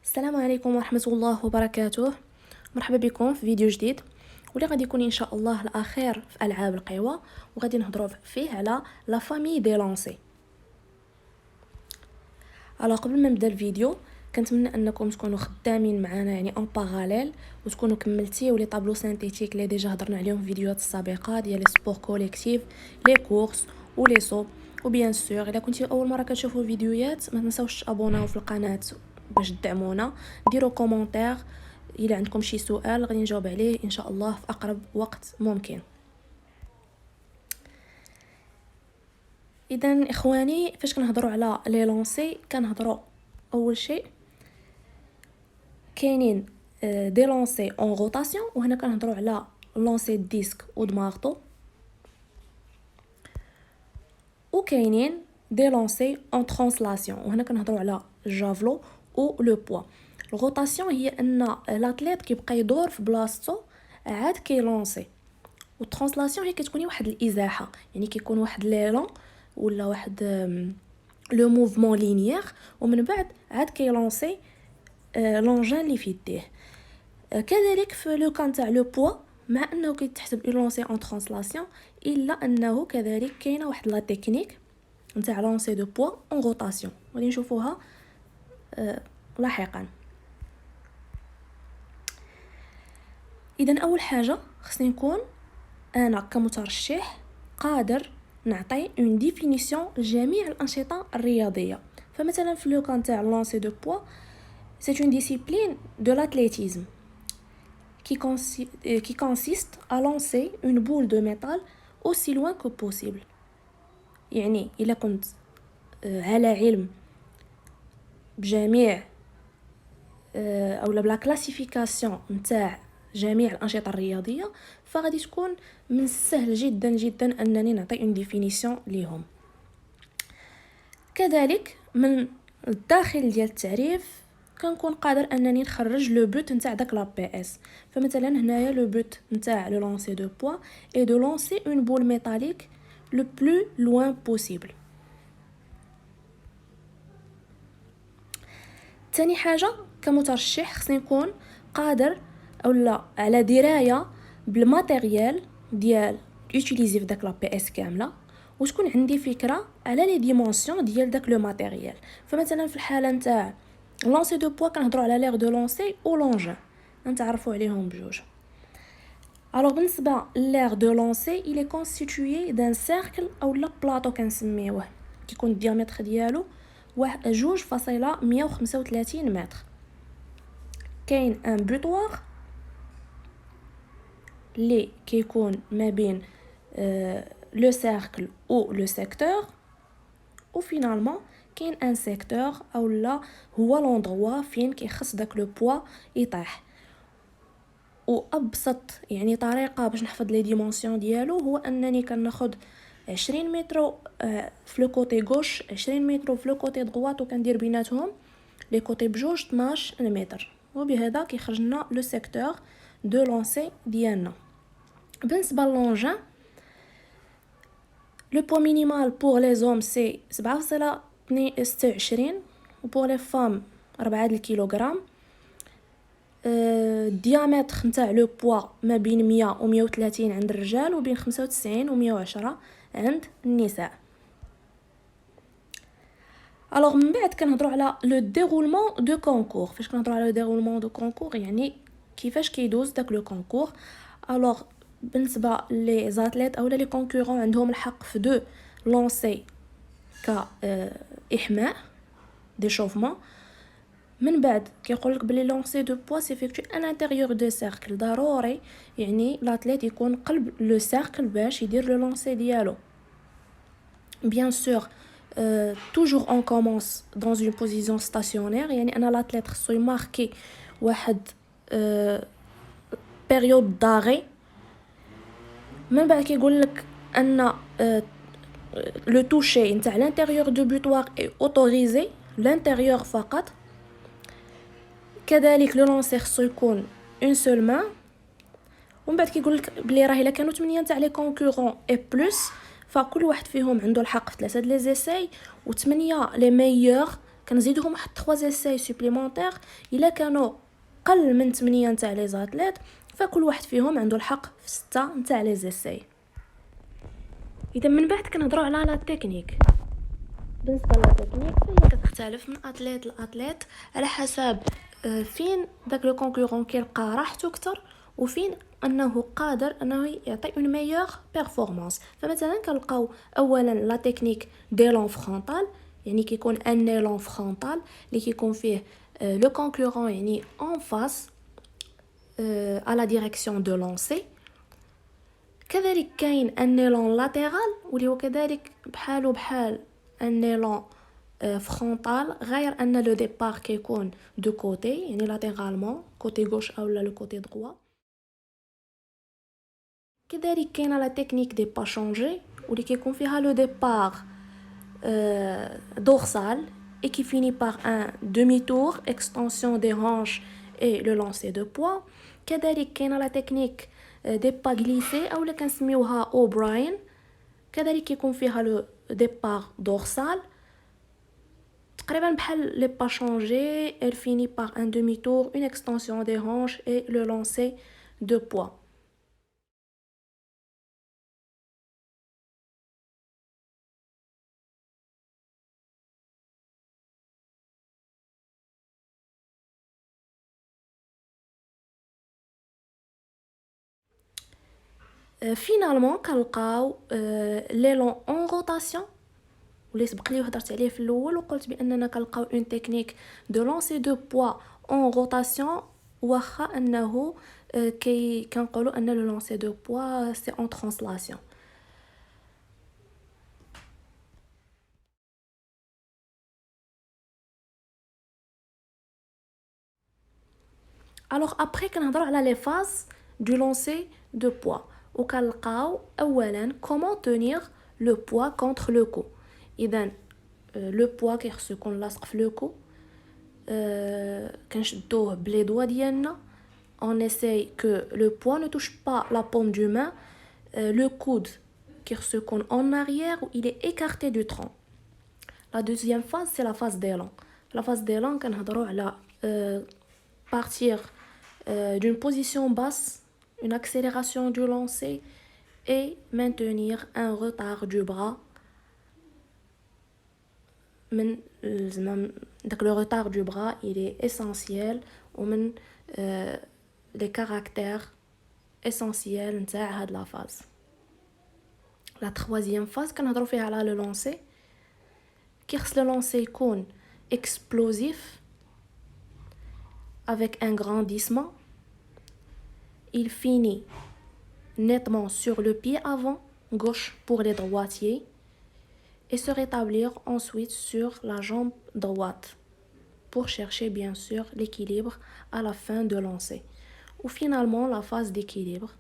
السلام عليكم ورحمة الله وبركاته. مرحبا بكم في فيديو جديد واللي غادي يكون ان شاء الله الاخير في العاب القوى، وغادي نهضروا فيه على لا فامي دي لونسي. قبل ما نبدا الفيديو كنتمنى انكم تكونوا خدامين معنا يعني اون باراليل وتكونوا كملتيو لي طابلو سينتيتيك اللي ديجا هضرنا عليهم في الفيديوهات السابقه ديال لي سبور كوليكتيف، لي كورس ولي سو. وبيان سور الا كنتي اول مره كتشوفوا الفيديوهات ما تنساوش تابوناو في القناه باش تدعمونا، ديروا كومونتير الا عندكم شي سؤال غادي نجاوب عليه ان شاء الله في اقرب وقت ممكن. اذا اخواني، فاش كنهضروا على لي لونسي كنهضروا اول شيء كاينين دي لونسي اون روتاسيون، وهنا كنهضروا على لونسي ديسك ودماغطو، وكاينين دي لونسي اون ترانسلاسيون، وهنا كنهضروا على الجافلو و لو بوا. الروتاسيون هي ان لاتليت كيبقى يدور في بلاصتو عاد كيلونسي، والترانسلاسيون هي كتكون واحد الازاحه، يعني كيكون واحد ليلون ولا واحد لو موفمون لينيير، ومن بعد عاد كيلونسي لونجين اللي في يديه. كذلك في لو كان تاع لو بوا، مع انه كيتحسب لونسي اون ترانسلاسيون الا انه كذلك كاينه واحد لا تكنيك نتاع لونسي دو بوا اون روتاسيون غادي نشوفوها لاحقا. اذا اول حاجه خصني نكون انا كمترشح قادر نعطي اون ديفينيسيون لجميع الانشطه الرياضيه. فمثلا في لو كان تاع لونسي دو بوا، سي اون ديسيبلين دو لاتليتيزم qui consiste à lancer une boule de métal aussi loin que possible. يعني إلا كنت على علم بجميع أو بلا كلاسيفيكاسيون نتاع جميع الأنشطة الرياضية، فغادي تكون من السهل جدا جدا أنني نعطي اون ديفينيسيون ليهم. كذلك من الداخل ديال التعريف كنكون قادر انني نخرج لو بوت نتاع داك لا بي اس. فمثلا هنايا لو بوت نتاع لو لونسي دو بوا اي دو لونسي اون بول ميتاليك لو بلو لوين بوسيبل. تاني حاجه كمترشح خصني نكون قادر اولا على درايه بالماتيريال ديال يوتيليزي في داك لا بي اس كامله، وتكون عندي فكره على لي ديمونسيون ديال داك لو ماتيريال. فمثلا في الحاله نتاع لونسي دو بوا كنهضروا على لير دو لونسي او لونجين، نتعرفوا عليهم بجوج. alors بالنسبه لير دو لونسي il est constitué d'un cercle او لا بلاطو كنسميوه، كيكون الديامتر ديالو 2.135 متر. كاين ان بوتوار اللي كيكون ما بين لو سيركل او لو سيكتور، وفينالمون كاين ان سيكتور او لا هو لوندروا فين كيخص داك لو بوا يطيح. وابسط يعني طريقه باش نحفظ لي ديمونسيون ديالو هو انني كناخذ 20 متر في لو كوتي غوش، 20 متر في لو كوتي دغوات، وكندير بيناتهم لي كوتي بجوج 12 متر، وبهذا كيخرج لنا لو سيكتور دو لونسي ديالنا. بالنسبه للونجين، le poids minimal pour les hommes c'est 7.26 و pour les femmes 4 الكيلوغرام. الديامتر نتاع لو بوا ما بين 100 و 130 عند الرجال، وبين 95 و 110 عند النساء. الوغ من بعد كنهضروا على لو ديرولمون دو كونكور. فاش كنهضروا على لو ديرولمون دو كونكور يعني كيفاش كيدوز داك لو كونكور. الوغ بالنسبه لي زاتليت اولا لي كونكورون عندهم الحق في دو لونسي ك احماء دي شوفمون. من بعد كيقول لك بلي لونسي دو بوا سيفيكتو ان انتيريور دو سيركل، ضروري يعني لاتليت يكون قلب لو سيركل باش يدير لو لونسي ديالو. بيان سور toujours on commence dans une position stationnaire، يعني انا لاتليت خصو يماركي واحد بيريود داغي. من بعد كيقول لك ان لو توشي نتاع لانتيريور دو بوتوار اي اوتوريزي لانتيريور فقط. كذلك لو لونسي خصو يكون اون سول مان. ومن بعد كيقول لك بلي راه الا كانوا 8 تاع لي كونكورون اي بلس، فكل واحد فيهم عنده الحق في 3 لي زيساي، و8 لي ميور كنزيدهم واحد 3 اساي سوبليمونتير الا كانوا قل من 8 نتاع لي زاتليت، فكل واحد فيهم عنده الحق في 6 نتاع لي زيساي. اذا من بعد كنهضروا على لا تكنيك. بالنسبه لا تكنيك فهي كتختلف من اتليت لاتليت على حسب فين داك لو كونكورون كيلقى راحته اكثر وفين انه قادر انه يعطي اون ميور بيرفورمانس. فمثلا كنلقاو اولا لا تكنيك دي لون فرونتال، يعني كيكون ان ايلون فرونتال اللي كيكون فيه لو كونكورون يعني en face à la direction de lancer. كذلك كاين ان ايلون لاترال واللي هو كذلك بحاله بحال ان ايلون فرونتال، غير ان لو ديبار كيكون دو كوتي يعني لاترالمون كوتي غوش او لو كوتي دروا. كذلك كاينه لا تكنيك دي با شونجي واللي كيكون فيها لو ديبار dorsal et qui finit par un demi-tour, extension des hanches et le lancer de poids. كذلك كاينه لا تكنيك دي با غليسي او اللي كنسميوها اوبراين، كذلك كيكون فيها لو ديبار dorsal تقريبا بحال لي با شونجي. elle finit par un demi-tour, une extension des hanches et le lancer de poids. فينالمون كنلقاو لي لون اون روتاسيون واللي سبق لي هضرت عليه في الاول وقلت باننا كنلقاو اون تكنيك دو لونسي دو بوا اون روتاسيون، واخا انه كنقولوا ان لو لونسي دو بوا سي اون ترانسلاسيون. alors après كنهضروا على لي فاز دو لونسي دو بوا وكنلقاو اولا comment tenir le poids contre le cou. اذا لو بوا كيخصو يكون لاصق في لو كو، كنشدوه بلي دوا ديالنا on essaye que le poids ne touche pas la paume du main. Le coude كيخصو يكون en arrière ou il est écarté du tronc. La deuxième phase c'est la phase d'élan. La phase d'élan كنهضروا على partir d'une position basse, une accélération du lancer et maintenir un retard du bras. Donc le retard du bras il est essentiel ومن les caractères essentiels نتاع هاد la phase. La troisième phase كنهضروا فيها على le lancer. كيخص le lancer يكون explosif avec un grandissement. Il finit nettement sur le pied avant gauche pour les droitiers et se rétablir ensuite sur la jambe droite pour chercher bien sûr l'équilibre à la fin de lancer. Ou finalement la phase d'équilibre.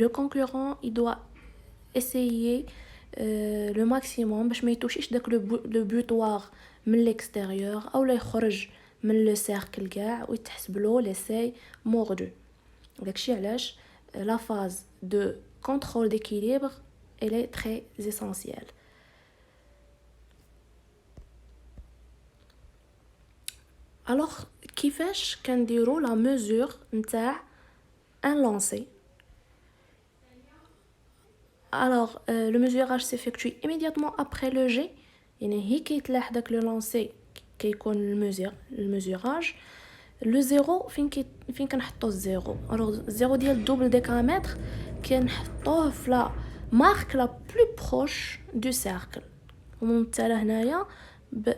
Le concurrent il doit essayer le maximum باش ما يتوشيش داك لو بوتوار من l'extérieur او لا يخرج من لو سيركل كاع ويتحسب له ليساي موردو. داكشي علاش la phase de contrôle d'équilibre elle est très essentielle. alors كيفاش كنديروا la mesure نتاع un lancer. Alors le mesurage s'effectue immédiatement après le jet، يعني هي كيتلاح داك لو لانسي كيكون الميزوراج. لو زيرو فين كنحطوا الزيرو. الوغ الزيرو ديال الدوبل ديكامتر كنحطوه في لا مارك لا بلو بروش دو سيركل وممثله هنايا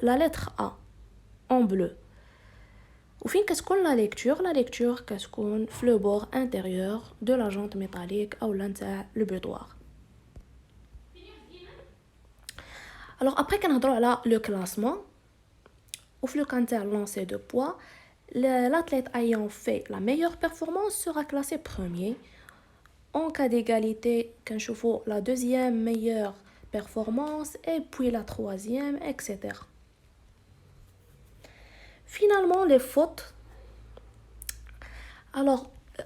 لا لتر ا اون بلو. وفين كتكون لا ليكتور كتكون في لو بور انتيريور دو لا جونط ميتاليك او نتاع لو بوتوار. alors après كنهضروا على لو كلاسمون. وفي لو كان تاع لونسي دو بوا l'athlète ayant fait la meilleure performance sera classé premier. En cas d'égalité كنشوفوا la deuxième meilleure performance et puis la troisième etc. Finalement les fautes. alors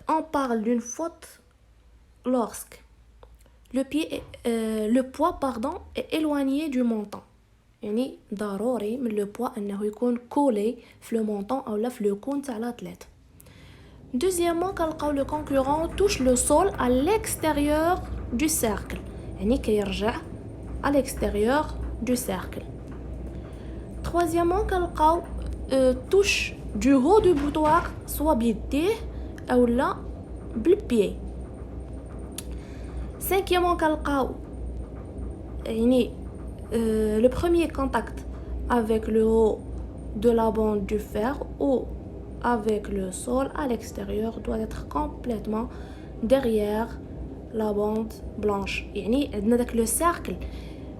on parle d'une faute lorsque le poids est éloigné du montant. يعني ضروري من لو بوا انه يكون كولي في لو مونطون او لا في لو كون تاع لاتليت. دوزيامون كنلقاو لو كونكورون توش لو سول à l'extérieur du cercle، يعني كيرجع à l'extérieur du cercle. troisièmement كنلقاو touche du haut du boutoir soit بيديه او لا بالبيي. cinquièmement كنلقاو يعني le premier contact avec le haut de la bande du fer ou avec le sol à l'extérieur doit être complètement derrière la bande blanche. يعني عندنا داك لو سيركل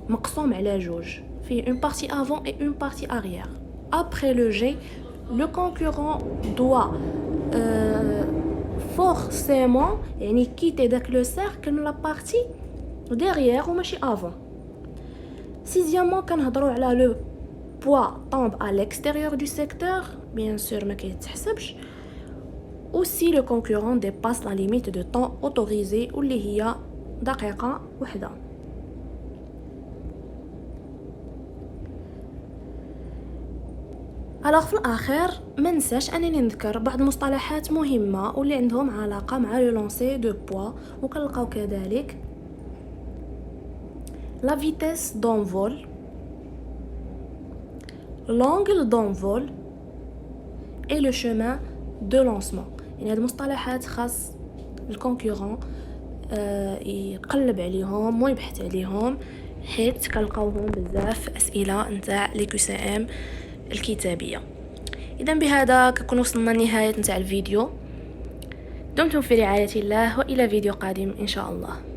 مقسوم على جوج، فيه une partie avant et une partie arrière. Après le jet, le concurrent doit forcément يعني quitter داك لو سيركل la partie derrière وماشي avant. sixièmement كنهضروا على le poids tombe à l'extérieur du secteur، bien sûr ما كيتحسبش. aussi le concurrent dépasse la limite de temps autorisée واللي هي دقيقة واحدة. alors في الاخير ما ننساش انني نذكر بعض المصطلحات مهمة واللي عندهم علاقة مع le lancer de poids، وكنلقاو كذلك la vitesse d'envol، l'angle d'envol et le chemin de lancement. يعني هاد المصطلحات خاص الكونكورون يقلب عليهم ويبحث عليهم، حيت كنلقاوهم بزاف في اسئله نتاع لي QCM الكتابيه. اذا بهذا كنكون وصلنا لنهايه نتاع الفيديو. دمتم في رعايه الله والى فيديو قادم ان شاء الله.